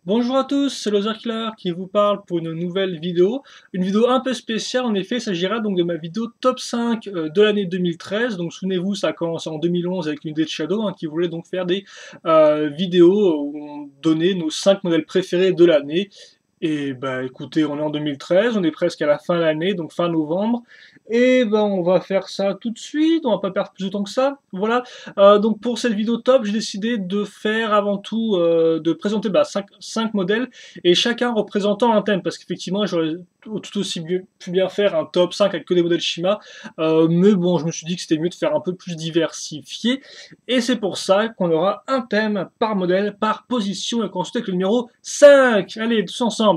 Bonjour à tous, c'est Loser Killer qui vous parle pour une nouvelle vidéo. Une vidéo un peu spéciale, en effet, il s'agira donc de ma vidéo top 5 de l'année 2013. Donc souvenez-vous, ça a commencé en 2011 avec une idée de Shadow qui voulait donc faire des vidéos où on donnait nos 5 modèles préférés de l'année. Et bah écoutez, on est en 2013, on est presque à la fin de l'année, donc fin novembre. Et ben on va faire ça tout de suite, on va pas perdre plus de temps que ça. Voilà. Donc pour cette vidéo top, j'ai décidé de faire avant tout, de présenter 5 modèles, et chacun représentant un thème, parce qu'effectivement j'aurais tout aussi pu bien faire un top 5 avec que des modèles Shima, mais bon, je me suis dit que c'était mieux de faire un peu plus diversifié, et c'est pour ça qu'on aura un thème par modèle, par position, et qu'ensuite avec le numéro 5. Allez, tous ensemble.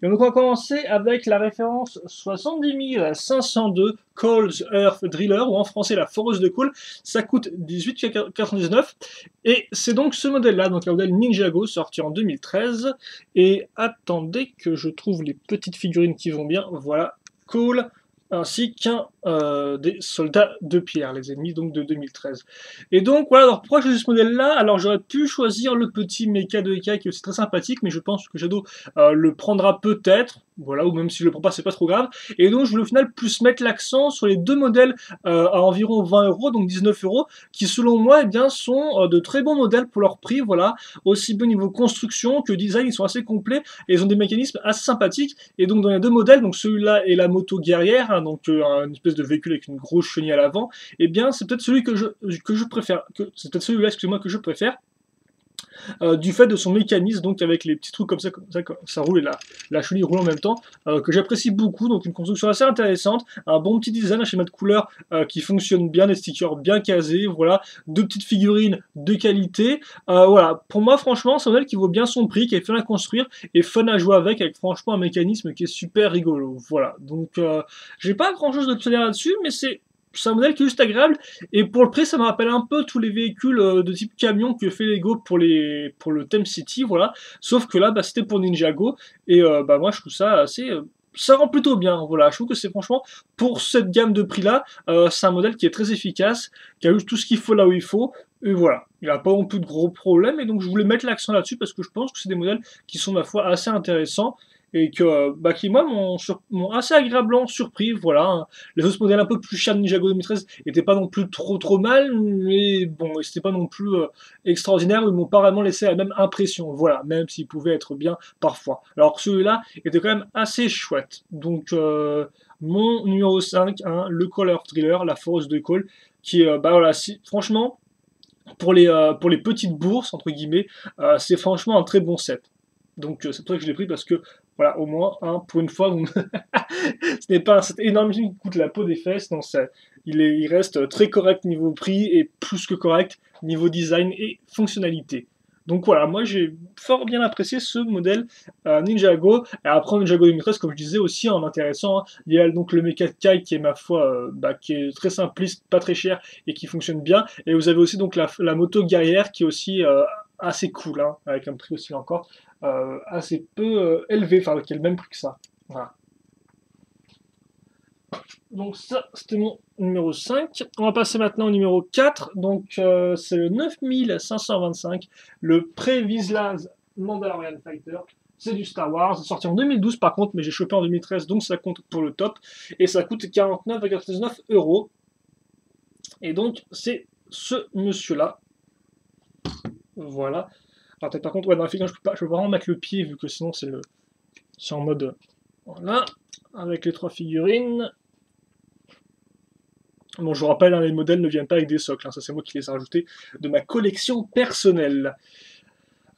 Et donc on va commencer avec la référence 70 502 Cole's Earth Driller, ou en français la foreuse de coal. Ça coûte 18,99 €, et c'est donc ce modèle-là, donc un modèle Ninjago, sorti en 2013. Et attendez que je trouve les petites figurines qui vont bien. Voilà, cool, ainsi qu'un des soldats de pierre, les ennemis donc de 2013. Et donc voilà, alors pourquoi j'ai choisi ce modèle-là? Alors j'aurais pu choisir le petit mecha de Eka qui est aussi très sympathique, mais je pense que Shadow le prendra peut-être, voilà, ou même s'il le prend pas, c'est pas trop grave. Et donc je voulais au final plus mettre l'accent sur les deux modèles à environ 20 €, donc 19 €, qui selon moi eh bien, sont de très bons modèles pour leur prix, voilà, aussi bien au niveau construction que design, ils sont assez complets et ils ont des mécanismes assez sympathiques. Et donc dans les deux modèles, donc celui-là et la moto guerrière, donc une espèce de véhicule avec une grosse chenille à l'avant, eh bien c'est peut-être celui que je préfère, c'est peut-être celui-là, excusez-moi, que je préfère, du fait de son mécanisme, donc avec les petits trucs comme ça roule et la chenille roule en même temps, que j'apprécie beaucoup. Donc une construction assez intéressante, un bon petit design, un schéma de couleurs qui fonctionne bien, des stickers bien casés, voilà, deux petites figurines de qualité. Voilà, pour moi franchement c'est un modèle qui vaut bien son prix, qui est fun à construire et fun à jouer avec franchement un mécanisme qui est super rigolo. Voilà, donc j'ai pas grand chose de te dire là-dessus, mais c'est un modèle qui est juste agréable, et pour le prix ça me rappelle un peu tous les véhicules de type camion que fait Lego pour le Theme City, voilà, sauf que là bah, c'était pour Ninjago, et bah moi je trouve ça assez ça rend plutôt bien, voilà, je trouve que c'est franchement, pour cette gamme de prix là, c'est un modèle qui est très efficace, qui a juste tout ce qu'il faut là où il faut, et voilà, il n'a pas non plus de gros problèmes, et donc je voulais mettre l'accent là-dessus parce que je pense que c'est des modèles qui sont ma foi assez intéressants, et que bah, qui moi m'ont assez agréablement surpris, voilà, hein. Les autres modèles un peu plus chers de Ninjago 2013 étaient pas non plus trop mal, mais bon, c'était pas non plus extraordinaire, ils m'ont pas vraiment laissé la même impression, voilà, même s'ils pouvaient être bien parfois. Alors celui-là était quand même assez chouette. Donc mon numéro 5, hein, le Color Thriller, la force de Cole, qui est, bah voilà, franchement, pour les petites bourses, entre guillemets, c'est franchement un très bon set. Donc c'est pour ça que je l'ai pris, parce que voilà, au moins, hein, pour une fois, ce n'est pas un set énorme qui coûte la peau des fesses, non, il reste très correct niveau prix et plus que correct niveau design et fonctionnalité. Donc voilà, moi j'ai fort bien apprécié ce modèle Ninjago. Et après Ninjago 2013, comme je disais aussi en intéressant, hein, il y a donc le Mecha Kai qui est ma foi, bah, qui est très simpliste, pas très cher et qui fonctionne bien. Et vous avez aussi donc la moto guerrière qui est aussi assez cool, hein, avec un prix aussi encore assez peu élevé, enfin qui est le même prix que ça. Voilà. Donc ça, c'était mon numéro 5. On va passer maintenant au numéro 4. Donc c'est le 9525, le Pre-Vizsla Mandalorian Fighter. C'est du Star Wars, c'est sorti en 2012 par contre, mais j'ai chopé en 2013, donc ça compte pour le top. Et ça coûte 49,99 €. Et donc c'est ce monsieur-là. Voilà. Alors peut-être par contre, ouais, dans la figure, je peux vraiment mettre le pied, vu que sinon c'est en mode... Voilà, avec les trois figurines. Bon, je vous rappelle, hein, les modèles ne viennent pas avec des socles, hein, ça c'est moi qui les ai rajoutés de ma collection personnelle.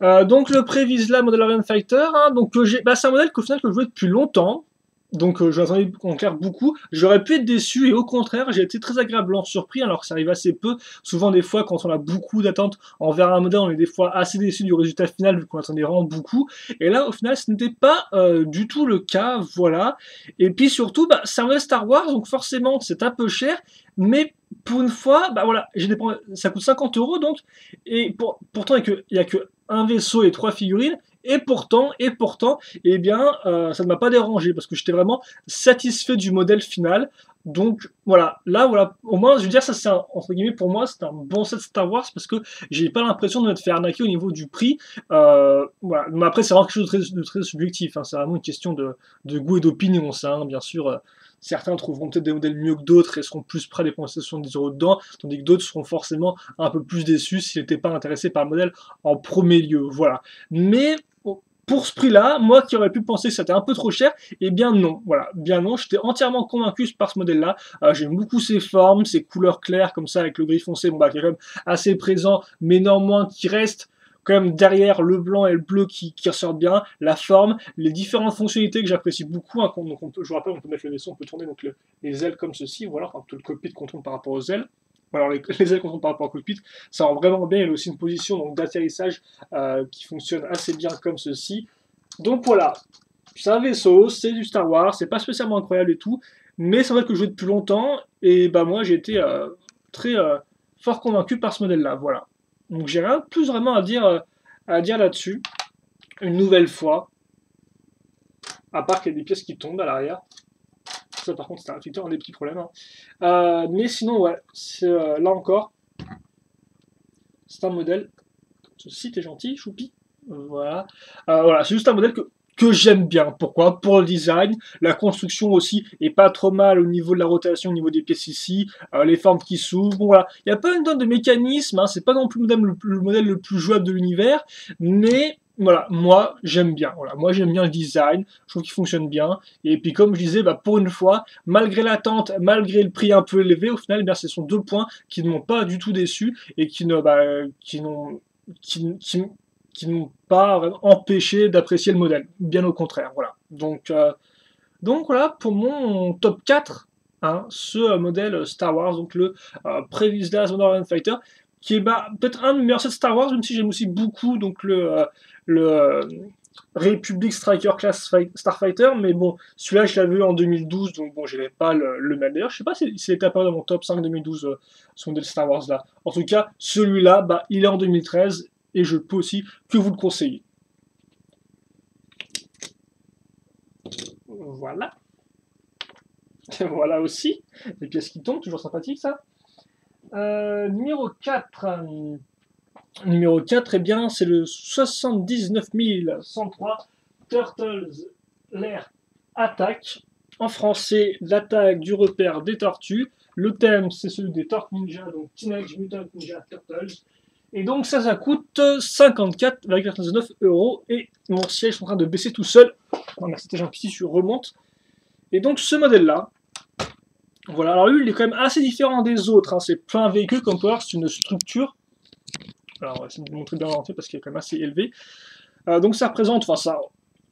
Donc le Previsla Mandalorian Fighter, hein, donc bah, c'est un modèle qu'au final que je jouais depuis longtemps, donc je l'attendais en clair beaucoup. J'aurais pu être déçu, et au contraire, j'ai été très agréablement surpris, alors que ça arrive assez peu. Souvent des fois, quand on a beaucoup d'attentes envers un modèle, on est des fois assez déçu du résultat final, vu qu'on attendait vraiment beaucoup. Et là, au final, ce n'était pas du tout le cas, voilà. Et puis surtout, bah, c'est un modèle Star Wars, donc forcément c'est un peu cher, mais pour une fois, bah voilà, ça coûte 50 € donc, et pourtant il n'y a que un vaisseau et trois figurines, et pourtant, eh bien, ça ne m'a pas dérangé, parce que j'étais vraiment satisfait du modèle final. Donc voilà, là voilà, au moins je veux dire ça c'est entre guillemets pour moi c'est un bon set Star Wars parce que j'ai pas l'impression de m'être fait arnaquer au niveau du prix. Voilà, mais après c'est vraiment quelque chose de très subjectif, hein. C'est vraiment une question de goût et d'opinion ça, hein. Bien sûr, certains trouveront peut-être des modèles mieux que d'autres et seront plus prêts à dépenser 70 € dedans, tandis que d'autres seront forcément un peu plus déçus s'ils n'étaient pas intéressés par le modèle en premier lieu. Voilà. Mais pour ce prix-là, moi qui aurais pu penser que c'était un peu trop cher, eh bien non, voilà, bien non, j'étais entièrement convaincu par ce modèle-là. J'aime beaucoup ses formes, ses couleurs claires comme ça avec le gris foncé, bon bah qui est quand même assez présent, mais néanmoins qui reste quand même derrière le blanc et le bleu qui ressortent bien, la forme, les différentes fonctionnalités que j'apprécie beaucoup. Hein, donc je vous rappelle, on peut mettre le vaisseau, on peut tourner donc les ailes comme ceci, voilà, enfin, tout le cockpit qu'on tourne par rapport aux ailes. Alors les ailes qu'on tourne par rapport au cockpit, ça rend vraiment bien. Il y a aussi une position d'atterrissage qui fonctionne assez bien comme ceci. Donc voilà, c'est un vaisseau, c'est du Star Wars, c'est pas spécialement incroyable et tout, mais c'est vrai que je joue depuis longtemps, et bah moi j'ai été très fort convaincu par ce modèle-là, voilà. Donc j'ai rien de plus vraiment à dire là-dessus, une nouvelle fois, à part qu'il y a des pièces qui tombent à l'arrière. Ça par contre c'est un réflecteur, on a des petits problèmes. Hein. Mais sinon ouais, là encore, c'est un modèle, ceci t'es gentil, choupi. Voilà, voilà c'est juste un modèle que j'aime bien. Pourquoi? Pour le design, la construction aussi est pas trop mal au niveau de la rotation, au niveau des pièces ici, les formes qui s'ouvrent. Bon, voilà, il n'y a pas une tonne de mécanismes, hein, c'est pas non plus le modèle le plus jouable de l'univers, mais voilà, moi j'aime bien. Voilà, moi j'aime bien le design, je trouve qu'il fonctionne bien. Et puis comme je disais, bah, pour une fois, malgré l'attente, malgré le prix un peu élevé, au final, eh bien, ce sont deux points qui ne m'ont pas du tout déçu et qui ne, bah, qui n'ont pas empêché d'apprécier le modèle, bien au contraire. Voilà. Donc voilà pour mon top 4, hein, ce modèle Star Wars, donc le Previslas Modern Fighter, qui est bah, peut-être un des meilleurs sets Star Wars, même si j'aime aussi beaucoup donc le Republic Striker Class Starfighter, mais bon, celui-là je l'avais vu en 2012, donc bon, j'avais pas le mal. D'ailleurs, je sais pas s'il était apparu dans mon top 5 2012, ce modèle Star Wars là. En tout cas, celui-là, bah, il est en 2013, et je peux aussi que vous le conseiller. Voilà. Voilà aussi. Les pièces qui tombent, toujours sympathique ça. Numéro 4. Numéro 4, eh bien, c'est le 79 103 Turtles Lair Attack. En français, l'attaque du repère des tortues. Le thème, c'est celui des Tortues Ninja, donc Teenage Mutant Ninja Turtles. Et donc ça coûte 54,99 € et mon siège est en train de baisser tout seul. Oh, merci, j'ai un petit sur remonte. Et donc ce modèle-là, voilà, alors lui il est quand même assez différent des autres, hein. C'est pas un véhicule comme on peut voir, c'est une structure. Alors on va essayer de vous montrer bien l'entier parce qu'il est quand même assez élevé. Donc ça représente, enfin ça,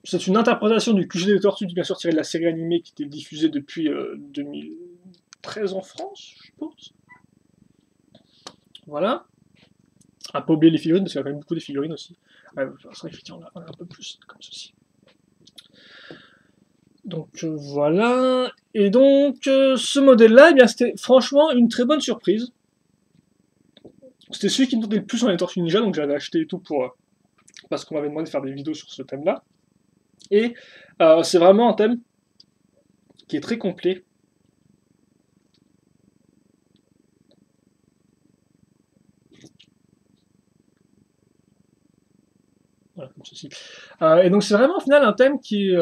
c'est une interprétation du QG des Tortues, bien sûr tiré de la série animée qui était diffusée depuis 2013 en France, je pense. Voilà. À pas oublier les figurines, parce qu'il y a quand même beaucoup de figurines aussi. C'est vrai qu'effectivement, on a un peu plus, comme ceci. Donc voilà. Et donc, ce modèle-là, eh bien, c'était franchement une très bonne surprise. C'était celui qui me tentait le plus dans les Tortues Ninja, donc j'avais acheté et tout pour... parce qu'on m'avait demandé de faire des vidéos sur ce thème-là. Et c'est vraiment un thème qui est très complet. Voilà, comme ceci. Et donc c'est vraiment au final un thème qui est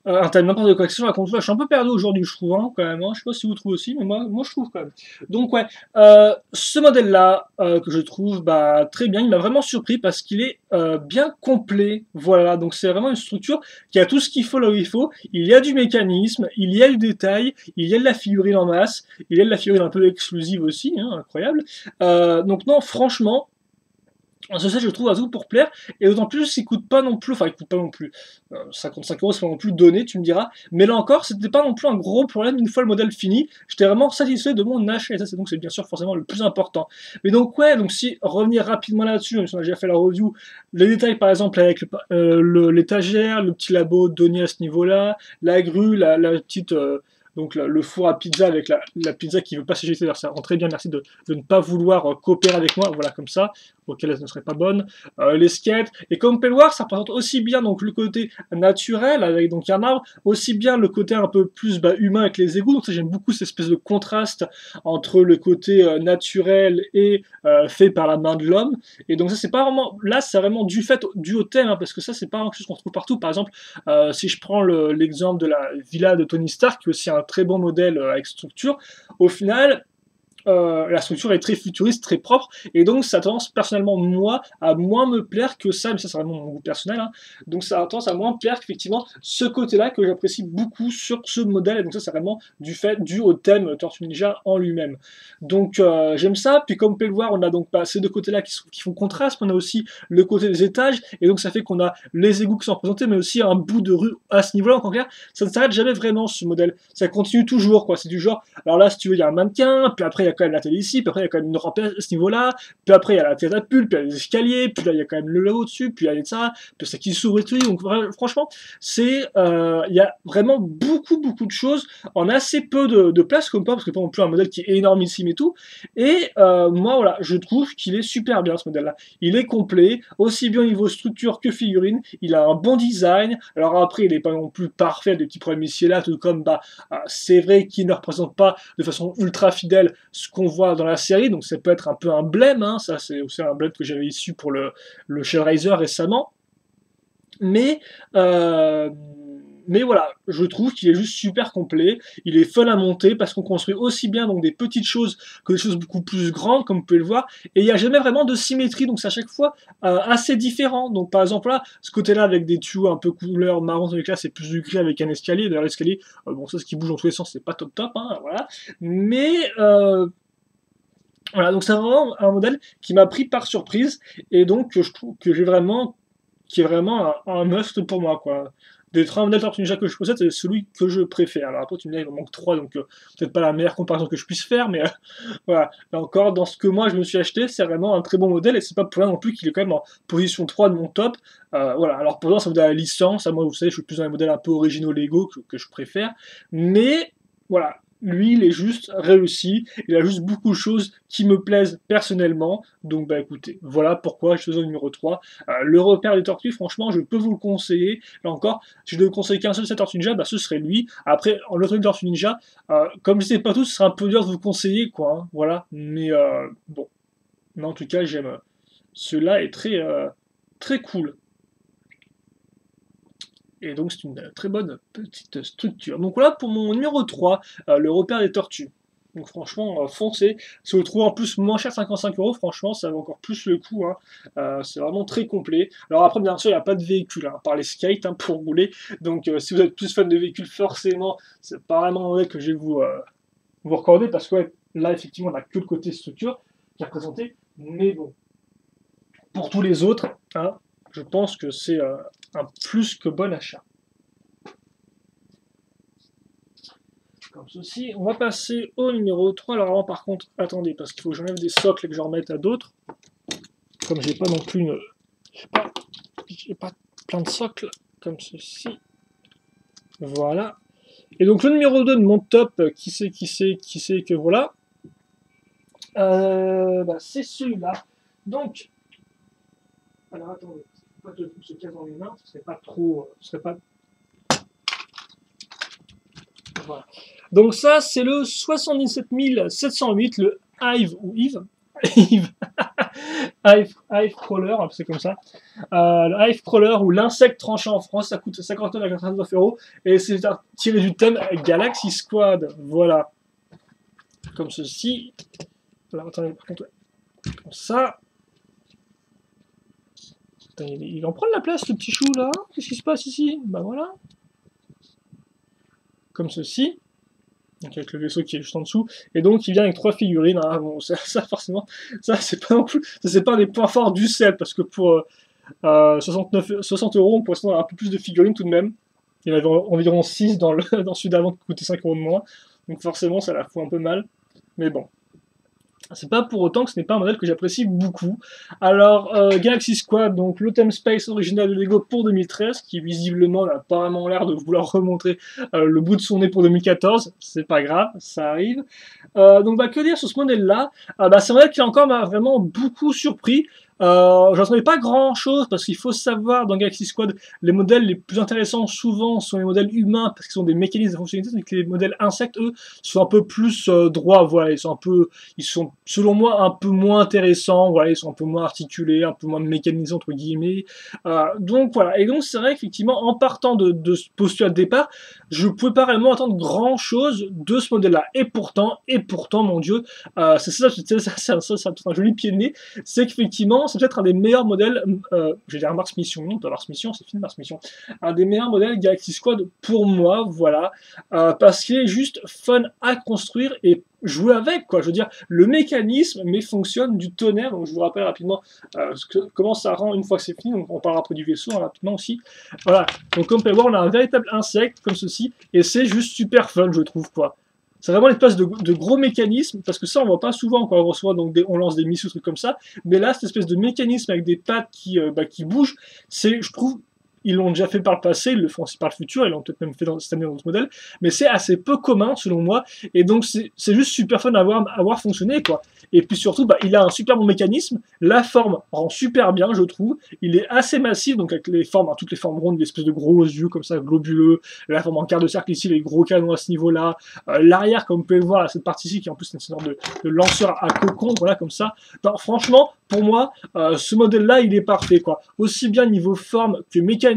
un thème n'importe de collection à contrôle. Je suis un peu perdu aujourd'hui, je trouve, hein, quand même. Hein. Je sais pas si vous trouvez aussi, mais moi je trouve quand même. Donc ouais, ce modèle-là que je trouve bah, très bien, il m'a vraiment surpris parce qu'il est bien complet. Voilà, donc c'est vraiment une structure qui a tout ce qu'il faut là où il faut. Il y a du mécanisme, il y a du détail, il y a de la figurine en masse, il y a de la figurine un peu exclusive aussi, hein, incroyable. Donc non, franchement. Ce set, je trouve, à tout pour plaire, et d'autant plus qu'il coûte pas non plus, enfin il coûte pas non plus, 55 €, c'est pas non plus donné, tu me diras, mais là encore, c'était pas non plus un gros problème une fois le modèle fini, j'étais vraiment satisfait de mon achat, et ça c'est donc c'est bien sûr forcément le plus important. Mais donc ouais, donc si revenir rapidement là-dessus, même si on a déjà fait la review, les détails par exemple avec l'étagère, le petit labo donné à ce niveau-là, la grue, la petite... donc le four à pizza avec la pizza qui ne veut pas s'éjecter, ça rend très bien, merci de ne pas vouloir coopérer avec moi, voilà comme ça, auquel elles ne seraient pas bonnes, les skates, et comme vous pouvez le voir, ça représente aussi bien donc le côté naturel, avec donc un arbre, aussi bien le côté un peu plus humain avec les égouts, donc ça j'aime beaucoup cette espèce de contraste entre le côté naturel et fait par la main de l'homme, et donc ça c'est pas vraiment, là c'est vraiment dû au thème, hein, parce que ça c'est pas quelque chose qu'on trouve partout, par exemple, si je prends l'exemple de la villa de Tony Stark, qui est aussi un très bon modèle avec structure, au final, la structure est très futuriste, très propre, et donc ça a tendance personnellement moi à moins me plaire que ça, mais ça c'est vraiment mon goût personnel, hein. Donc ça a tendance à moins me plaire qu'effectivement ce côté-là que j'apprécie beaucoup sur ce modèle, et donc ça c'est vraiment dû au thème Tortue Ninja en lui-même. Donc j'aime ça, puis comme vous pouvez le voir, on a donc ces deux côtés-là qui font contraste, on a aussi le côté des étages, et donc ça fait qu'on a les égouts qui sont représentés, mais aussi un bout de rue à ce niveau-là, en clair, ça ne s'arrête jamais vraiment ce modèle, ça continue toujours, quoi, c'est du genre, alors là si tu veux il y a un mannequin, puis après il y a quand même la télé ici, puis après il y a quand même une rampe à ce niveau-là, puis après il y a la catapulte, puis il y a les escaliers, puis là il y a quand même le là au-dessus, puis il y a ça, puis ça qui s'ouvre et tout, donc franchement, c'est, il y a vraiment beaucoup de choses en assez peu de place, comme pas, parce que pas non plus un modèle qui est énormissime et tout, et moi voilà, je trouve qu'il est super bien ce modèle-là, il est complet, aussi bien au niveau structure que figurine, il a un bon design, alors après il est pas non plus parfait, des petits problèmes ici et là, tout comme, c'est vrai qu'il ne représente pas de façon ultra fidèle ce qu'on voit dans la série, donc ça peut être un peu un blême, hein, ça c'est aussi un blême que j'avais issu pour le Hellraiser récemment, mais voilà, je trouve qu'il est juste super complet, il est fun à monter parce qu'on construit aussi bien donc des petites choses que des choses beaucoup plus grandes, comme vous pouvez le voir, et il n'y a jamais vraiment de symétrie, donc c'est à chaque fois assez différent. Donc par exemple là, ce côté-là avec des tuyaux un peu couleur marron, avec là c'est plus du gris avec un escalier, d'ailleurs l'escalier, bon ça ce qui bouge dans tous les sens c'est pas top, hein, voilà, mais voilà, donc c'est vraiment un modèle qui m'a pris par surprise, et donc que je trouve que qui est vraiment un must pour moi, quoi. Des 3 modèles Tortue Ninja que je possède, c'est celui que je préfère. Alors après, tu me dis, il m'en manque 3, donc peut-être pas la meilleure comparaison que je puisse faire, mais voilà. Là encore, dans ce que moi je me suis acheté, c'est vraiment un très bon modèle, et c'est pas pour rien non plus qu'il est quand même en position 3 de mon top. Voilà, alors pour l'instant, ça me donne la licence, moi vous savez, je suis plus dans les modèles un peu originaux Lego que je préfère, mais voilà. Lui, il est juste réussi, il a juste beaucoup de choses qui me plaisent personnellement, donc écoutez, voilà pourquoi je faisais au numéro 3. Le repère des tortues, franchement, je peux vous le conseiller, là encore, si je devais conseiller qu'un seul de cette Tortue Ninja, ce serait lui. Après, l'autre Tortue Ninja, comme je sais pas tous, ce sera un peu dur de vous conseiller, quoi, hein, voilà, mais bon, mais en tout cas, j'aime, cela est très cool. Et donc c'est une très bonne petite structure. Donc voilà pour mon numéro 3, le repère des tortues. Donc franchement, foncez. Si vous le trouvez en plus moins cher, 55 €, franchement, ça vaut encore plus le coup, hein. C'est vraiment très complet. Alors après, bien sûr, il n'y a pas de véhicule, hein, par les skates, hein, pour rouler. Donc si vous êtes plus fan de véhicules, forcément, c'est pas vraiment un modèle que je vais vous recommander, parce que ouais, là, effectivement, on n'a que le côté structure qui est représenté. Mais bon, pour tous les autres, hein, je pense que c'est un plus que bon achat. Comme ceci. On va passer au numéro 3. Alors avant, par contre, attendez, parce qu'il faut que j'enlève des socles et que j'en remette à d'autres. Comme j'ai pas non plus une... J'ai pas plein de socles comme ceci. Voilà. Et donc le numéro 2 de mon top, qui c'est que voilà. C'est celui-là. Donc, alors attendez, pas que tout se casse dans les mains, ce serait pas trop... Ce serait pas... Voilà. Donc ça, c'est le 77 708, le Hive ou Hive. Hive Crawler, c'est comme ça. Le Hive Crawler ou l'insecte tranchant en France, ça coûte 59,99 €, et c'est tiré du thème Galaxy Squad. Voilà. Comme ceci. Alors attendez, par contre, comme ça. Putain, il en prend de la place, le petit chou là. Qu'est-ce qui se passe ici? Voilà. Comme ceci. Donc avec le vaisseau qui est juste en dessous, et donc il vient avec 3 figurines, hein. Bon, ça forcément, ça c'est pas non plus, ça c'est pas un des points forts du set, parce que pour 60 €, on pourrait avoir un peu plus de figurines tout de même. Il y en avait environ 6 dans celui d'avant qui coûtait 5 € de moins, donc forcément ça la fout un peu mal, mais bon. C'est pas pour autant que ce n'est pas un modèle que j'apprécie beaucoup. Alors, Galaxy Squad, donc le theme space original de Lego pour 2013, qui visiblement n'a pas vraiment l'air de vouloir remontrer le bout de son nez pour 2014, c'est pas grave, ça arrive. Donc que dire sur ce modèle-là? C'est un modèle qui encore m'a vraiment beaucoup surpris. J'attendais pas grand chose parce qu'il faut savoir dans Galaxy Squad, les modèles les plus intéressants souvent sont les modèles humains parce qu'ils ont des mécanismes de fonctionnalité, tandis que les modèles insectes, eux, sont un peu plus droits, voilà, ils sont selon moi un peu moins intéressants, voilà, ils sont un peu moins articulés, un peu moins mécanisés entre guillemets. Donc voilà, et donc c'est vrai qu'effectivement en partant de ce postulat de départ, je pouvais pas réellement attendre grand chose de ce modèle-là. Et pourtant, mon Dieu, c'est ça, c'est un joli pied de nez, c'est qu'effectivement, c'est peut-être un des meilleurs modèles, je vais dire Mars Mission, non, pas Mars Mission, c'est fini Mars Mission, un des meilleurs modèles Galaxy Squad pour moi, voilà, parce qu'il est juste fun à construire et jouer avec, quoi. Je veux dire, le mécanisme, mais fonctionne du tonnerre, donc je vous rappelle rapidement comment ça rend une fois que c'est fini, donc on parlera après du vaisseau hein, rapidement aussi. Voilà, donc comme vous pouvez voir, on a un véritable insecte comme ceci, et c'est juste super fun, je trouve, quoi. C'est vraiment l'espèce de gros mécanisme, parce que ça on voit pas souvent quand on reçoit, donc on lance des missiles, trucs comme ça, mais là cette espèce de mécanisme avec des pattes qui bougent, c'est, je trouve, ils l'ont déjà fait par le passé, ils le font aussi par le futur, ils l'ont peut-être même fait cette année dans d'autres modèles, mais c'est assez peu commun selon moi, et donc c'est juste super fun à voir fonctionner quoi. Et puis surtout, il a un super bon mécanisme, la forme rend super bien je trouve, il est assez massif, donc avec les formes, toutes les formes rondes, des espèces de gros yeux comme ça, globuleux, la forme en quart de cercle ici, les gros canons à ce niveau-là, l'arrière comme vous pouvez le voir, cette partie-ci qui est en plus une sorte de lanceur à cocon, voilà comme ça. Non, franchement, pour moi, ce modèle-là, il est parfait quoi. Aussi bien niveau forme que mécanisme,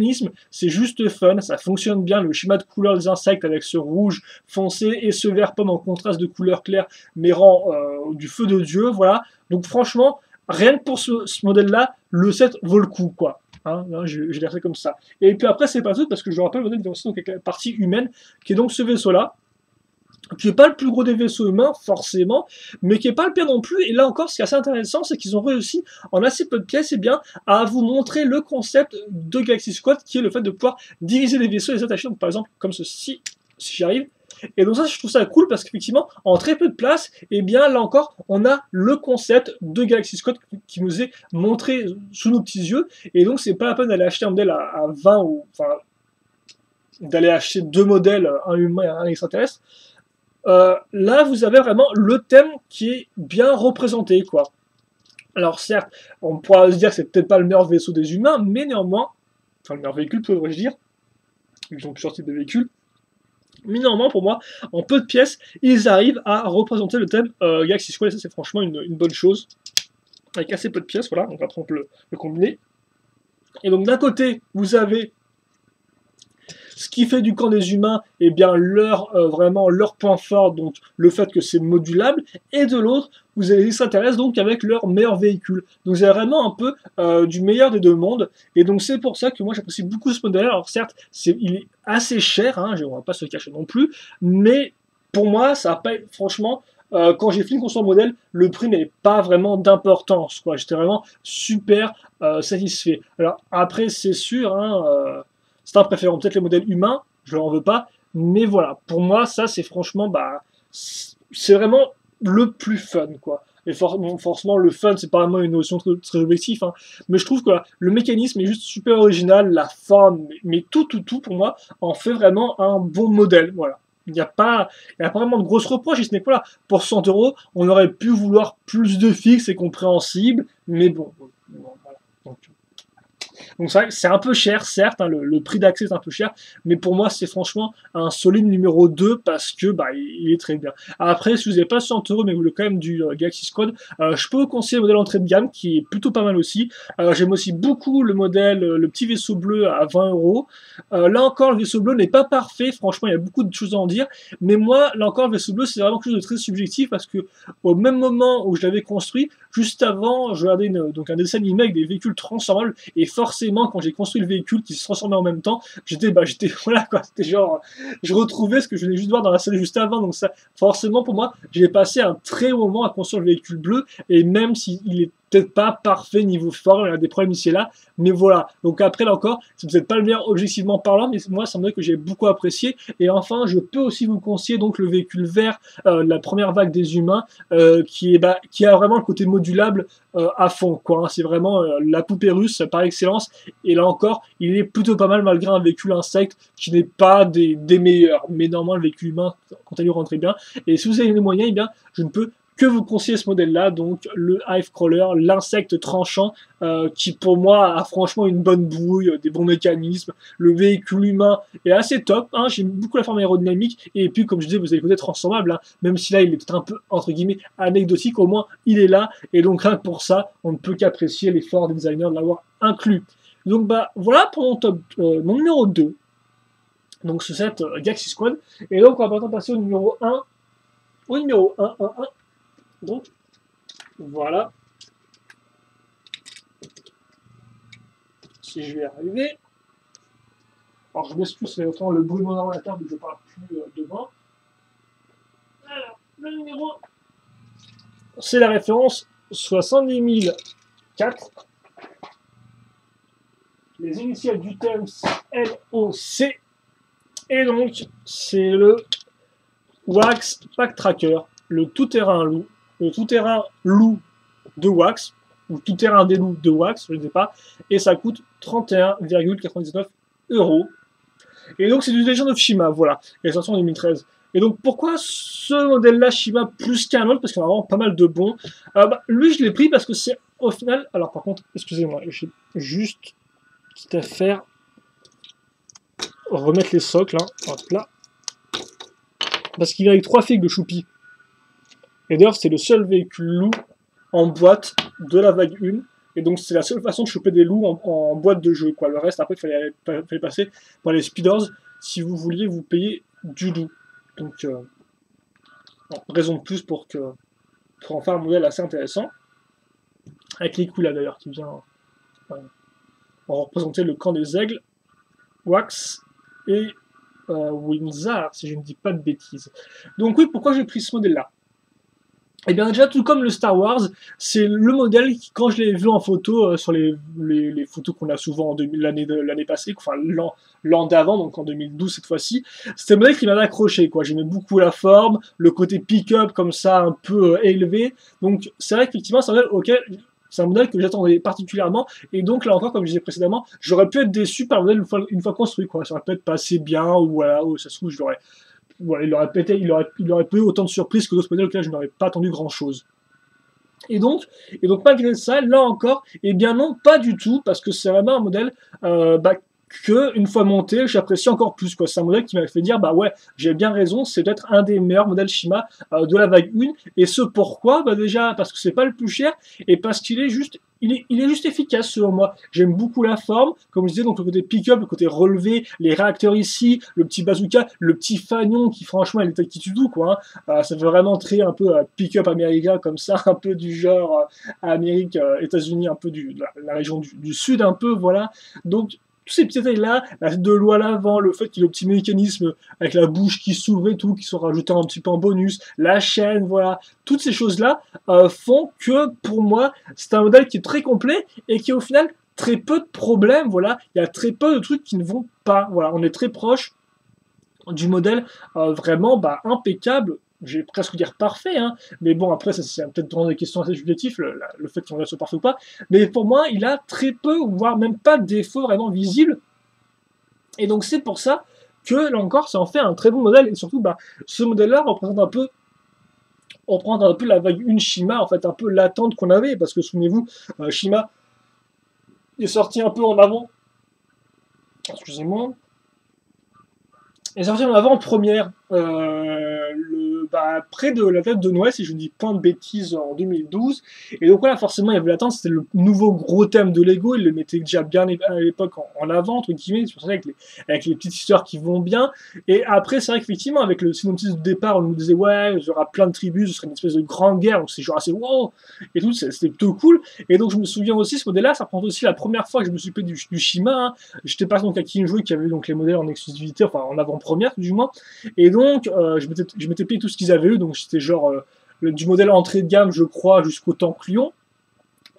c'est juste fun, ça fonctionne bien, le schéma de couleur des insectes avec ce rouge foncé et ce vert pomme en contraste de couleur claire, mais rend du feu de Dieu, voilà. Donc franchement, rien que pour ce modèle-là, le set vaut le coup quoi. Hein, je l'ai fait comme ça. Et puis après, c'est pas tout, parce que je vous rappelle, le modèle est aussi donc avec la partie humaine, qui est donc ce vaisseau-là, qui n'est pas le plus gros des vaisseaux humains, forcément, mais qui n'est pas le pire non plus. Et là encore, ce qui est assez intéressant, c'est qu'ils ont réussi, en assez peu de pièces, à vous montrer le concept de Galaxy Squad, qui est le fait de pouvoir diviser les vaisseaux et les attacher, donc, par exemple, comme ceci, si j'y arrive. Et donc ça, je trouve ça cool, parce qu'effectivement, en très peu de place, là encore, on a le concept de Galaxy Squad qui nous est montré sous nos petits yeux, et donc c'est pas la peine d'aller acheter un modèle à 20, ou enfin, d'aller acheter deux modèles, un humain et un extraterrestre. Là, vous avez vraiment le thème qui est bien représenté, quoi. Alors certes, on pourra se dire que c'est peut-être pas le meilleur vaisseau des humains, mais néanmoins, enfin le meilleur véhicule, pourrais-je dire, ils ont plusieurs types de véhicules, mais néanmoins, pour moi, en peu de pièces, ils arrivent à représenter le thème Galaxy Squad, et ça c'est franchement une bonne chose. Avec assez peu de pièces, voilà, donc après on peut le combiner. Et donc d'un côté, vous avez ce qui fait du camp des humains, vraiment leur point fort, donc le fait que c'est modulable, et de l'autre, vous avez les extraterrestres donc avec leur meilleur véhicule. Donc vous avez vraiment un peu du meilleur des deux mondes, et donc c'est pour ça que moi j'apprécie beaucoup ce modèle. Alors certes, il est assez cher, hein, on va pas se cacher non plus, mais pour moi, ça paye franchement. Quand j'ai fini de construire le modèle, le prix n'avait pas vraiment d'importance, quoi. J'étais vraiment super satisfait. Alors après, c'est sûr, hein, certains préfèrent peut-être les modèles humains, je leur en veux pas, mais voilà, pour moi, ça c'est franchement, c'est vraiment le plus fun, quoi. Et forcément, le fun, c'est pas vraiment une notion très objective, hein, mais je trouve que voilà, le mécanisme est juste super original, la forme, mais tout, pour moi, en fait vraiment un bon modèle, voilà. Il n'y a pas vraiment de grosses reproches, si ce n'est que voilà, pour 100 €, on aurait pu vouloir plus de fixe et compréhensible, mais bon voilà. Donc c'est un peu cher, certes, hein, le prix d'accès est un peu cher, mais pour moi c'est franchement un solide numéro 2 parce que il est très bien. Après, si vous n'avez pas 100 € mais vous voulez quand même du Galaxy Squad, je peux vous conseiller le modèle entrée de gamme qui est plutôt pas mal aussi. J'aime aussi beaucoup le modèle, le petit vaisseau bleu à 20 €. Là encore, le vaisseau bleu n'est pas parfait, franchement il y a beaucoup de choses à en dire, mais moi, là encore, le vaisseau bleu c'est vraiment quelque chose de très subjectif parce que au même moment où je l'avais construit, juste avant, je regardais donc un dessin animé avec des véhicules transformables, et forcément, quand j'ai construit le véhicule qui se transformait en même temps, j'étais voilà quoi, c'était genre, je retrouvais ce que je venais juste voir dans la salle juste avant, donc ça, forcément pour moi, j'ai passé un très bon moment à construire le véhicule bleu, et même s'il est peut-être pas parfait niveau forme, il y a des problèmes ici et là, mais voilà. Donc après, là encore, c'est peut-être pas le meilleur objectivement parlant, mais moi, ça me dit que j'ai beaucoup apprécié. Et enfin, je peux aussi vous conseiller donc le véhicule vert, la première vague des humains, qui a vraiment le côté modulable à fond, quoi. Hein. C'est vraiment la poupée russe par excellence. Et là encore, il est plutôt pas mal malgré un véhicule insecte qui n'est pas des meilleurs. Mais normalement, le véhicule humain, quant à lui, rentre bien. Et si vous avez les moyens, je ne peux que vous conseillez ce modèle-là, donc le Hive Crawler, l'insecte tranchant, qui pour moi a franchement une bonne bouille, des bons mécanismes, le véhicule humain est assez top, hein, j'aime beaucoup la forme aérodynamique, et puis comme je disais, vous allez peut-être transformable, hein, même si là il est peut-être un peu, entre guillemets, anecdotique, au moins il est là, et donc rien que pour ça, on ne peut qu'apprécier l'effort des designers de l'avoir inclus. Donc bah voilà pour mon numéro 2, donc ce set Galaxy Squad, et donc on va maintenant passer au numéro 1, donc, voilà. Si je vais y arriver. Alors, je m'excuse, c'est autant le bruit de mon ordinateur, mais je ne parle plus devant. Alors, le numéro 1, c'est la référence 70004. Les initiales du thème, LOC. Et donc, c'est le Wax Pack Tracker, le tout-terrain loup de Wax, ou tout-terrain des loups de Wax, je ne sais pas, et ça coûte 31,99 €. Et donc c'est du Legend of Shima, voilà, et sorti en 2013. Et donc pourquoi ce modèle-là Shima plus qu'un autre, parce qu'il y a vraiment pas mal de bons. Lui je l'ai pris parce que c'est au final, alors par contre, excusez-moi, j'ai juste quitte à faire remettre les socles, hein, hop là, parce qu'il vient avec 3 figues de Choupi. Et d'ailleurs, c'est le seul véhicule loup en boîte de la vague 1. Et donc, c'est la seule façon de choper des loups en boîte de jeu, quoi. Le reste, après, il fallait passer par les speeders si vous vouliez vous payer du loup. Donc, raison de plus pour en faire un modèle assez intéressant. Avec les coups là, d'ailleurs, qui vient en représenter le camp des aigles, Wax et Windsor, si je ne dis pas de bêtises. Donc oui, pourquoi j'ai pris ce modèle-là? Et bien déjà, tout comme le Star Wars, c'est le modèle qui, quand je l'ai vu en photo, sur les photos qu'on a souvent l'année passée, enfin l'an d'avant, donc en 2012 cette fois-ci, c'était un modèle qui m'avait accroché, quoi. J'aimais beaucoup la forme, le côté pick-up comme ça, un peu élevé. Donc c'est vrai qu'effectivement, c'est un modèle que j'attendais particulièrement, et donc là encore, comme je disais précédemment, j'aurais pu être déçu par le modèle une fois construit, quoi. Ça aurait peut-être pas assez bien, ou voilà, ça se trouve, voilà, il aurait pas eu autant de surprises que d'autres modèles auxquels je n'aurais pas attendu grand chose. Et donc malgré ça, là encore, eh bien non, pas du tout, parce que c'est vraiment un modèle que, une fois monté, j'apprécie encore plus, quoi. C'est un modèle qui m'a fait dire, bah ouais, j'ai bien raison, c'est peut-être un des meilleurs modèles Shima de la vague 1, et ce pourquoi? Bah déjà, parce que c'est pas le plus cher, et parce qu'il est juste, il est juste efficace selon moi. J'aime beaucoup la forme, comme je disais, donc le côté pick-up, le côté relevé, les réacteurs ici, le petit bazooka, le petit fanion qui franchement est le qui tue tout, quoi. Ça fait vraiment très un peu pick-up américain comme ça, un peu du genre Amérique, États-Unis, un peu la région du sud, un peu, voilà. Donc tous ces petits détails-là, la tête de l'eau à l'avant, le fait qu'il y ait le petit mécanisme avec la bouche qui s'ouvre et tout, qui sont rajoutés un petit peu en bonus, la chaîne, voilà, toutes ces choses-là font que, pour moi, c'est un modèle qui est très complet et qui, au final, très peu de problèmes, voilà, il y a très peu de trucs qui ne vont pas, voilà, on est très proche du modèle vraiment impeccable. Je vais presque dire parfait, hein, mais bon, après, ça c'est peut-être dans des questions assez subjectives, le fait qu'on soit parfait ou pas, mais pour moi, il a très peu, voire même pas de défauts vraiment visibles, et donc c'est pour ça que, là encore, ça en fait un très bon modèle, et surtout, ce modèle-là représente un peu la vague 1 Shima, en fait, un peu l'attente qu'on avait, parce que souvenez-vous, Shima est sorti un peu en avant, excusez-moi, est sorti en avant-première, près de la date de Noël, si je ne dis pas de bêtises, en 2012. Et donc voilà, forcément, il y avait l'attente, c'était le nouveau gros thème de Lego, ils le mettaient déjà bien à l'époque en avant, entre guillemets, c'est pour ça avec les petites histoires qui vont bien. Et après, c'est vrai qu'effectivement, avec le synopsis de départ, on nous disait, ouais, il y aura plein de tribus, ce serait une espèce de grande guerre, donc c'est genre assez wow, et tout, c'était plutôt cool. Et donc je me souviens aussi, ce modèle-là, ça prend aussi la première fois que je me suis payé du Shima, hein. J'étais pas donc à Kinjou qui avait donc les modèles en exclusivité, enfin en avant-première, du moins. Et donc, je m'étais payé tout ce qu'ils avaient eu, donc c'était genre du modèle entrée de gamme, je crois, jusqu'au Tank Lion,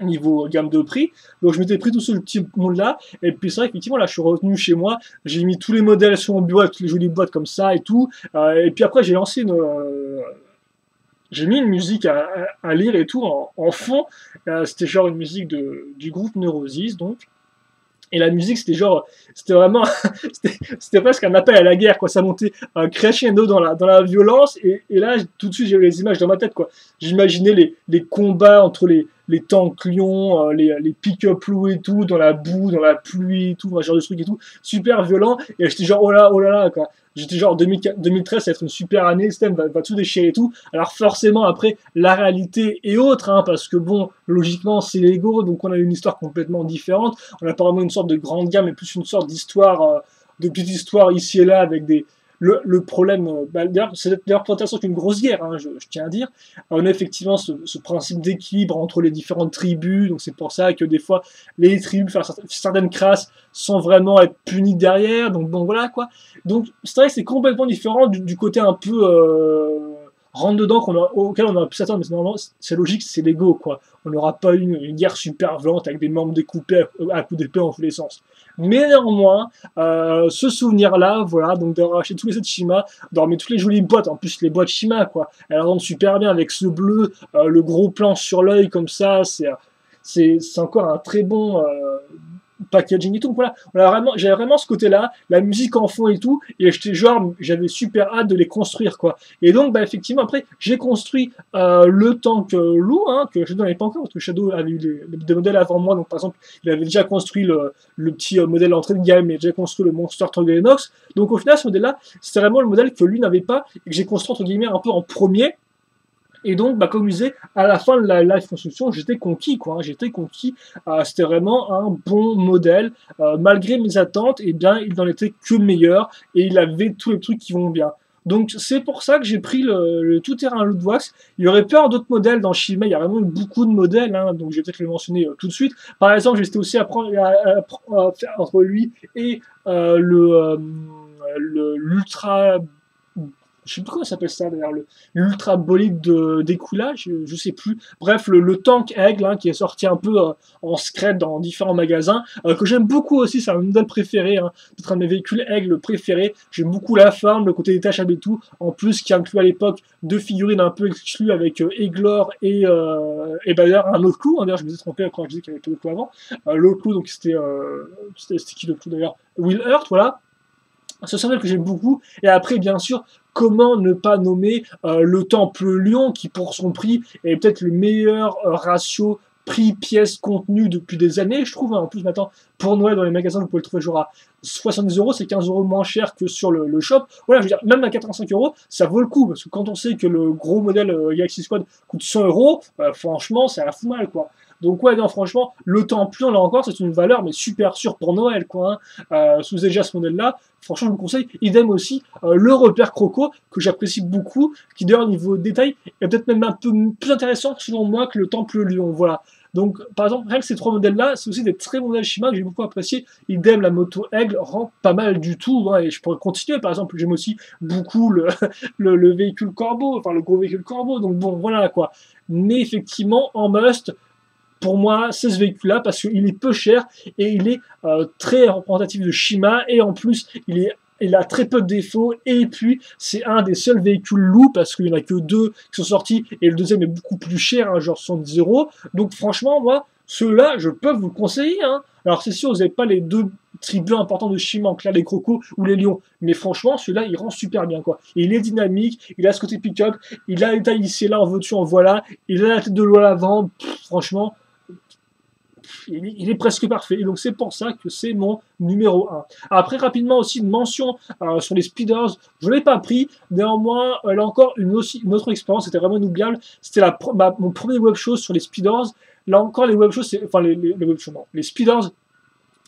niveau gamme de prix. Donc je m'étais pris tout ce petit monde-là, et puis c'est vrai qu'effectivement, là, je suis revenu chez moi, j'ai mis tous les modèles sur mon bureau, avec toutes les jolies boîtes comme ça et tout, et puis après, j'ai lancé j'ai mis une musique à lire et tout en fond, c'était genre une musique du groupe Neurosis, donc. Et la musique, c'était genre, c'était vraiment, c'était presque un appel à la guerre, quoi. Ça montait crescendo dans la violence, et là, tout de suite, j'ai les images dans ma tête, quoi. J'imaginais les combats entre les tanks lions, les pick-up loups et tout, dans la boue, dans la pluie et tout, ce genre de trucs et tout, super violent, et j'étais genre, oh là là, quoi. J'étais genre 2013, ça va être une super année, Stem va tout déchirer et tout. Alors forcément, après, la réalité est autre, hein, parce que bon, logiquement, c'est Lego, donc on a une histoire complètement différente. On a pas vraiment une sorte de grande gamme, mais plus une sorte d'histoire, de petite histoire ici et là, avec des... Le problème, d'ailleurs, c'est d'ailleurs pas intéressant qu'une grosse guerre, hein, je tiens à dire. On a effectivement ce principe d'équilibre entre les différentes tribus, donc c'est pour ça que des fois, les tribus font certaines crasses sans vraiment être punies derrière, donc bon, voilà, quoi. Donc, c'est vrai que c'est complètement différent du côté un peu rentre dedans auquel on a pu s'attendre, mais normalement, c'est logique, c'est Lego, quoi. On n'aura pas une guerre super violente avec des membres découpés à coups d'épée en tous les sens. Mais néanmoins, ce souvenir-là, voilà, donc d'avoir acheté tous les sets Shima, d'avoir mis toutes les jolies boîtes, en plus les boîtes Shima, quoi, elles rendent super bien avec ce bleu, le gros plan sur l'œil comme ça, c'est encore un très bon packaging et tout. Donc voilà, j'avais vraiment ce côté-là, la musique en fond et tout, et j'avais super hâte de les construire, quoi. Et donc, bah, effectivement, après, j'ai construit le tank loup, hein, que Shadow n'avait pas encore, parce que Shadow avait eu des modèles avant moi, donc par exemple, il avait déjà construit le petit modèle d'entrée de gamme, il avait déjà construit le Monster Struggle Enox. Donc au final, ce modèle-là, c'était vraiment le modèle que lui n'avait pas, et que j'ai construit, entre guillemets, un peu en premier. Et donc, bah, comme je disais, à la fin de la live construction, j'étais conquis, quoi. Hein, j'étais conquis. C'était vraiment un bon modèle. Malgré mes attentes, eh bien, il n'en était que meilleur. Et il avait tous les trucs qui vont bien. Donc, c'est pour ça que j'ai pris le tout-terrain Lootbox. Il y aurait plein d'autres modèles dans Shima. Il y a vraiment beaucoup de modèles. Hein, donc, je vais peut-être les mentionner tout de suite. Par exemple, j'étais aussi à faire entre lui et l'Ultra... Je sais plus comment ça s'appelle ça d'ailleurs, l'ultra bolide d'écoulage, je sais plus. Bref, le tank Aigle, hein, qui est sorti un peu en secret dans différents magasins, que j'aime beaucoup aussi, c'est un modèle préféré, hein, peut-être un de mes véhicules Aigle préférés. J'aime beaucoup la forme, le côté détachable et tout, en plus qui inclut à l'époque deux figurines un peu exclues avec Aiglor et bah, d'ailleurs un autre clou, hein, d'ailleurs je me suis trompé quand je disais qu'il y avait le clou avant. L'autre clou, donc c'était qui le clou d'ailleurs, Will Hurt, voilà. C'est un modèle que j'aime beaucoup. Et après, bien sûr, comment ne pas nommer le Temple Lion, qui pour son prix est peut-être le meilleur ratio prix-pièce-contenu depuis des années, je trouve. Hein. En plus, maintenant, pour Noël, dans les magasins, vous pouvez le trouver genre à 70 €, c'est 15 € moins cher que sur le shop. Voilà, je veux dire, même à 85 €, ça vaut le coup, parce que quand on sait que le gros modèle Galaxy Squad coûte 100 €, franchement, ça la fout mal, quoi. Donc ouais, non, franchement, le Templion, là encore, c'est une valeur, mais super sûre pour Noël, quoi. Hein. Si vous avez déjà ce modèle-là, franchement, je vous conseille. Idem aussi, le repère Croco, que j'apprécie beaucoup, qui d'ailleurs, niveau détail, est peut-être même un peu plus intéressant, selon moi, que le Temple Lion, voilà. Donc, par exemple, rien que ces trois modèles-là, c'est aussi des très bons modèles Shima que j'ai beaucoup apprécié. Idem, la moto Aigle rend pas mal du tout, hein, et je pourrais continuer. Par exemple, j'aime aussi beaucoup le véhicule Corbeau, enfin le gros véhicule Corbeau. Donc bon, voilà quoi. Mais effectivement, en must, pour moi, c'est ce véhicule-là parce qu'il est peu cher et il est très représentatif de Shima et en plus, il a très peu de défauts et puis c'est un des seuls véhicules loups parce qu'il n'y en a que deux qui sont sortis et le deuxième est beaucoup plus cher, hein, genre 70 €. Donc franchement, moi, ceux-là, je peux vous le conseiller. Hein. Alors c'est sûr, vous n'avez pas les deux tribus importants de Shima, en clair les crocos ou les lions, mais franchement, celui-là, il rend super bien, quoi. Et il est dynamique, il a ce côté pick-up, il a les tailles ici et là, en veux-tu, en voilà, il a la tête de l'eau à l'avant, franchement, il est presque parfait. Et donc c'est pour ça que c'est mon numéro 1. Après, rapidement aussi, une mention sur les speeders. Je ne l'ai pas pris. Néanmoins, là encore, une autre expérience. C'était vraiment inoubliable. C'était mon premier web show sur les speeders. Là encore, les web shows, enfin les web shows, non. Les speeders,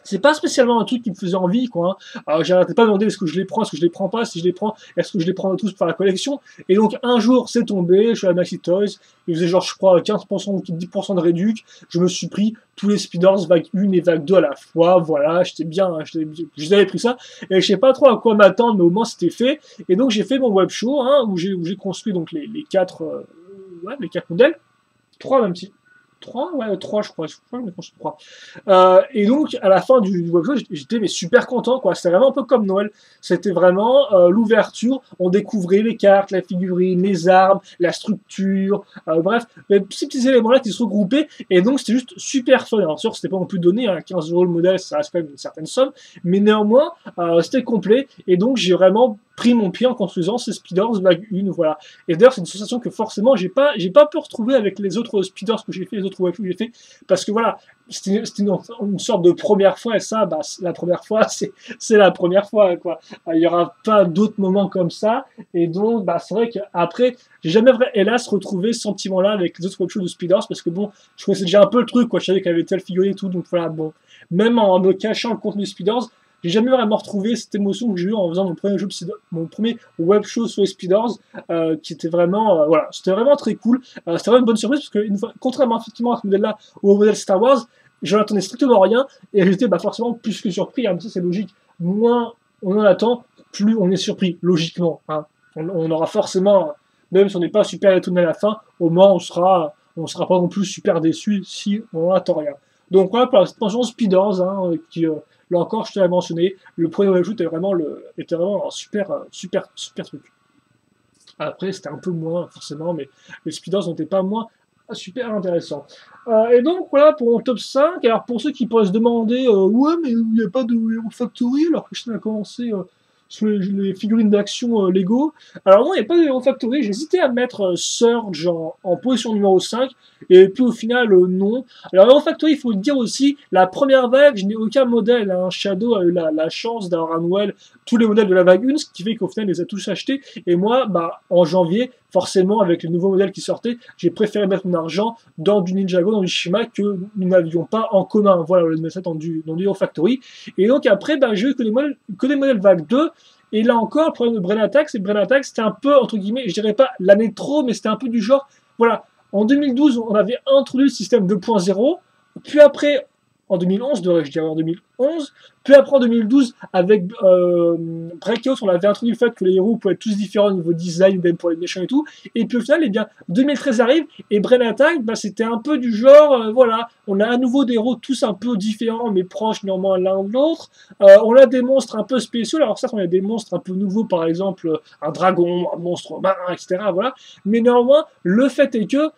c'est pas spécialement un truc qui me faisait envie, quoi. Hein. Alors, j'arrêtais pas de demander est-ce que je les prends, est-ce que je les prends pas, si je les prends, est-ce que je les prends tous pour faire la collection. Et donc, un jour, c'est tombé, je suis à Maxi Toys, il faisait genre, je crois, 15% ou 10% de réduc. Je me suis pris tous les speeders vague 1 et vague 2 à la fois, voilà, j'étais bien, je avais pris ça, et je sais pas trop à quoi m'attendre, mais au moins c'était fait. Et donc, j'ai fait mon web show, hein, où j'ai construit donc les quatre modèles, 3 même si. 3, ouais, 3 je crois que je 3. Et donc, à la fin du webshop, j'étais mais super content, quoi. C'était vraiment un peu comme Noël. C'était vraiment l'ouverture. On découvrait les cartes, la figurine, les armes, la structure, bref, les petits éléments-là qui se regroupaient. Et donc, c'était juste super fun. Alors, sûr, c'était pas non plus donné, hein, 15 € le modèle, ça reste quand même une certaine somme. Mais néanmoins, c'était complet. Et donc, j'ai vraiment pris mon pied en construisant ces Speeders vague 1, voilà. Et d'ailleurs, c'est une sensation que forcément, j'ai pas pu retrouver avec les autres Speeders que j'ai fait, les autres webshoots que j'ai fait, parce que voilà, c'était une sorte de première fois, et ça, bah, la première fois, c'est la première fois, quoi. Il y aura pas d'autres moments comme ça, et donc, bah, c'est vrai qu'après, j'ai jamais, hélas, retrouvé ce sentiment-là avec les autres webshoots de Speeders, parce que bon, je connaissais déjà un peu le truc, quoi. Je savais qu'il y avait telle figurine et tout, donc voilà, bon. Même en me cachant le contenu de Speeders, j'ai jamais vraiment retrouvé cette émotion que j'ai eue en faisant mon premier web show sur les Speeders, qui était vraiment, voilà, c'était vraiment très cool. C'était vraiment une bonne surprise parce que, contrairement effectivement à ce modèle-là, au modèle Star Wars, j'en attendais strictement rien et j'étais bah, forcément plus que surpris. Hein, ça, c'est logique. Moins on en attend, plus on est surpris, logiquement. Hein. On aura forcément, même si on n'est pas super étonné à la fin, au moins on sera pas non plus super déçu si on n'attend rien. Donc voilà pour la pension Speeders, hein, qui là encore, je te l'ai mentionné, le premier ajout était vraiment un super truc. Après, c'était un peu moins, forcément, mais les speeders n'étaient pas moins super intéressants. Et donc, voilà pour mon top 5. Alors, pour ceux qui pourraient se demander, ouais, mais il n'y a pas de Hero Factory, alors que je t'ai commencé sur les figurines d'action Lego. Alors, non, il n'y a pas de Hero Factory. J'hésitais à mettre Surge en position numéro 5, et puis au final, non. Alors, Hero Factory, il faut le dire aussi, la première vague, je n'ai aucun modèle. Hein. Shadow a eu la chance d'avoir à Noël tous les modèles de la vague 1, ce qui fait qu'au final, il les a tous achetés. Et moi, bah, en janvier, forcément, avec les nouveaux modèles qui sortaient, j'ai préféré mettre mon argent dans du Ninjago, dans du Shima, que nous n'avions pas en commun. Voilà, au lieu de mettre ça dans du Hero Factory. Et donc après, bah, j'ai eu que des modèles vague 2. Et là encore, le problème de Brain Attack, c'est que Brain Attack, c'était un peu, entre guillemets, je dirais pas l'année trop, mais c'était un peu du genre, voilà, en 2012, on avait introduit le système 2.0, puis après, en 2011, devrais-je dire en 2011, puis après en 2012, avec Breakout, on avait introduit le fait que les héros pouvaient être tous différents au niveau design, même pour les méchants et tout, et puis au final, eh bien, 2013 arrive, et Brain Attack, bah, c'était un peu du genre, voilà, on a à nouveau des héros tous un peu différents, mais proches néanmoins l'un de l'autre, on a des monstres un peu spéciaux, alors certes, on a des monstres un peu nouveaux, par exemple, un dragon, un monstre marin, etc., voilà, mais néanmoins, le fait est que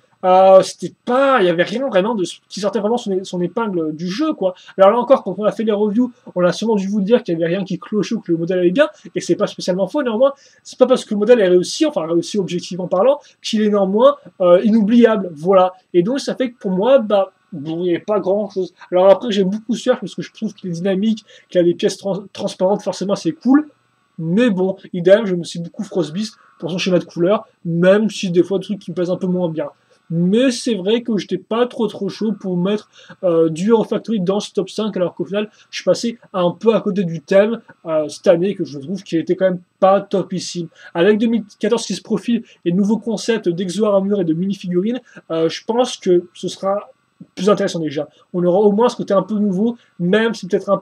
c'était pas, il y avait rien vraiment qui sortait vraiment son épingle du jeu, quoi. Alors là encore, quand on a fait les reviews, on a sûrement dû vous dire qu'il y avait rien qui clochait ou que le modèle allait bien, et c'est pas spécialement faux, néanmoins, c'est pas parce que le modèle est réussi, enfin réussi objectivement parlant, qu'il est néanmoins inoubliable, voilà. Et donc ça fait que pour moi, bah, bon, il n'y avait pas grand chose. Alors après, j'aime beaucoup Surge parce que je trouve qu'il est dynamique, qu'il a des pièces transparentes, forcément c'est cool. Mais bon, idem, je me suis beaucoup Frostbeast pour son schéma de couleur, même si des fois des trucs qui me plaisent un peu moins bien. Mais c'est vrai que j'étais pas trop chaud pour mettre du Hero Factory dans ce top 5, alors qu'au final, je suis passé un peu à côté du thème cette année, que je trouve qu'il était quand même pas topissime. Avec 2014 qui se profile et de nouveaux concepts d'exo armure et de mini-figurines, je pense que ce sera plus intéressant déjà. On aura au moins ce côté un peu nouveau, même si peut-être un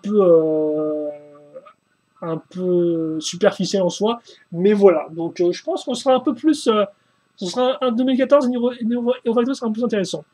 peu superficiel en soi, mais voilà. Donc je pense qu'on sera un peu plus ce sera un 2014, Hero Factory sera un peu plus intéressant.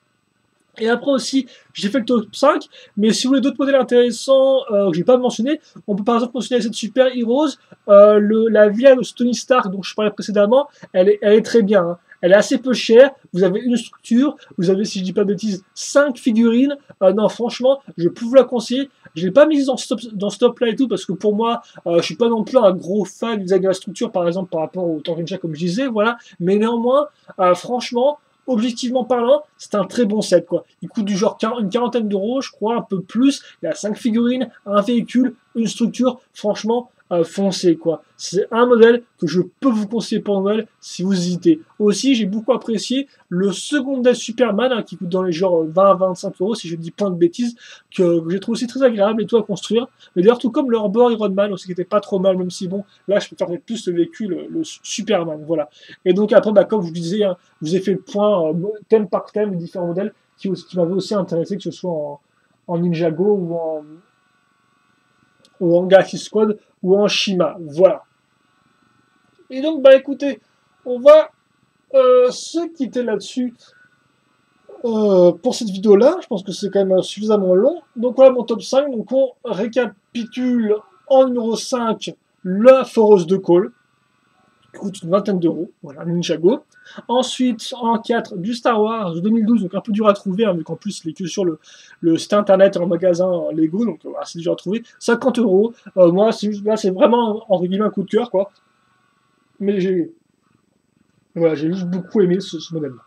Et après aussi, j'ai fait le top 5, mais si vous voulez d'autres modèles intéressants que j'ai pas mentionné, on peut par exemple mentionner cette Super Heroes, la villa de Tony Stark dont je parlais précédemment, elle est très bien. Hein. Elle est assez peu chère, vous avez une structure, vous avez, si je dis pas de bêtises, 5 figurines. Non, franchement, je peux vous la conseiller. Je l'ai pas mise dans ce top là et tout, parce que pour moi, je suis pas non plus un gros fan du design de la structure, par exemple, par rapport au Torrinja, comme je disais, voilà. Mais néanmoins, franchement, objectivement parlant, c'est un très bon set, quoi. Il coûte du genre une quarantaine d'euros, je crois, un peu plus. Il y a 5 figurines, un véhicule, une structure. Franchement, foncez, quoi. C'est un modèle que je peux vous conseiller pour Noël si vous hésitez. Aussi, j'ai beaucoup apprécié le second modèle Superman, hein, qui coûte dans les genres 20-25 euros, si je ne dis pas de bêtises, que j'ai trouvé aussi très agréable et tout à construire. Mais d'ailleurs, tout comme le Arbor Iron Man, aussi, qui était pas trop mal, même si bon, là, je préfère peut-être plus le véhicule, le Superman, voilà. Et donc après, bah, comme je vous disais, hein, je vous ai fait le point thème par thème, les différents modèles qui m'avaient aussi intéressé, que ce soit en Ninjago ou en Galaxy Squad ou en Shima. Voilà. Et donc, bah écoutez, on va se quitter là-dessus pour cette vidéo-là. Je pense que c'est quand même suffisamment long. Donc voilà mon top 5. Donc on récapitule en numéro 5 la foreuse de Cole, qui coûte une vingtaine d'euros. Voilà, Ninjago. Ensuite, en 4, du Star Wars de 2012, donc un peu dur à trouver, hein, vu qu'en plus il est que sur le site internet et en magasin Lego, donc c'est dur à trouver. 50 euros. Moi, là, c'est vraiment entre guillemets un coup de cœur, quoi. Mais j'ai juste beaucoup aimé ce modèle-là,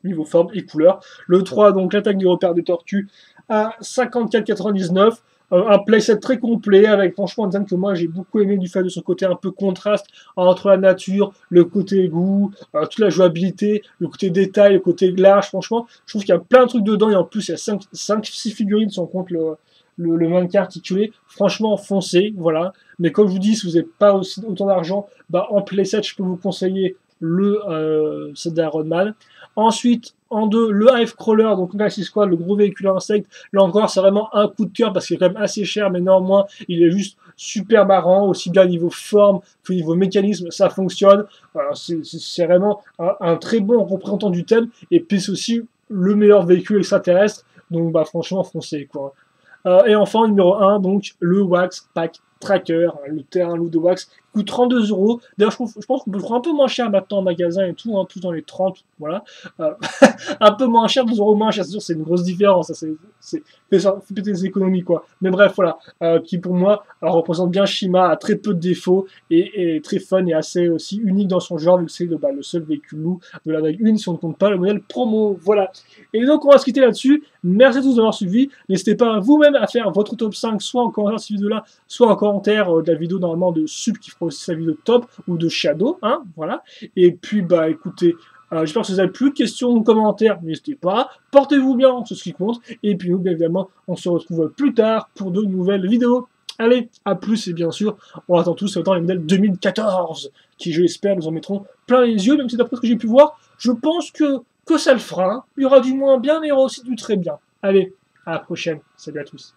niveau forme et couleur. Le 3, donc l'attaque du repère des tortues, à 54,99. Un playset très complet avec franchement un design que moi j'ai beaucoup aimé du fait de son côté un peu contraste entre la nature, le côté goût, toute la jouabilité, le côté détail, le côté large. Franchement, je trouve qu'il y a plein de trucs dedans et en plus il y a 5-6 figurines si on compte le mannequin articulé. Franchement, foncez, voilà. Mais comme je vous dis, si vous n'avez pas autant d'argent, bah, en playset, je peux vous conseiller le set d'Iron Man. Ensuite, en 2, le Hive Crawler, donc Galaxy Squad, le gros véhicule à insectes. Là encore, c'est vraiment un coup de cœur parce qu'il est quand même assez cher, mais néanmoins, il est juste super marrant, aussi bien niveau forme que niveau mécanisme, ça fonctionne. C'est vraiment un très bon représentant du thème, et puis c'est aussi le meilleur véhicule extraterrestre, donc bah franchement, foncez quoi. Et enfin, numéro 1, donc le Wax Pack Tracker, le terrain loup de wax, coûte 32 euros. D'ailleurs, je pense qu'on peut le trouver un peu moins cher maintenant en magasin et tout, hein, plus dans les 30, voilà. Euh, un peu moins cher, 12 euros moins cher, c'est sûr, c'est une grosse différence. C'est fait péter les économies, quoi. Mais bref, voilà, qui pour moi représente bien Shima, a très peu de défauts et très fun et assez aussi unique dans son genre, vu que c'est le seul véhicule loup de la vague 1 si on ne compte pas le modèle promo. Voilà. Et donc, on va se quitter là-dessus. Merci à tous d'avoir suivi. N'hésitez pas vous-même à faire votre top 5, soit en commentaire de cette vidéo-là, soit en commentaire de la vidéo normalement de Sub qui fera aussi sa vidéo top, ou de Shadow, hein, voilà. Et puis, bah écoutez, j'espère que vous avez plus de questions ou commentaires, n'hésitez pas. Portez-vous bien, c'est ce qui compte. Et puis nous, bien évidemment, on se retrouve plus tard pour de nouvelles vidéos. Allez, à plus, et bien sûr, on attend tous autant les modèles 2014, qui, je l'espère, nous en mettront plein les yeux, même si d'après ce que j'ai pu voir, je pense que ça le fera. Il y aura du moins bien, mais il y aura aussi du très bien. Allez, à la prochaine. Salut à tous.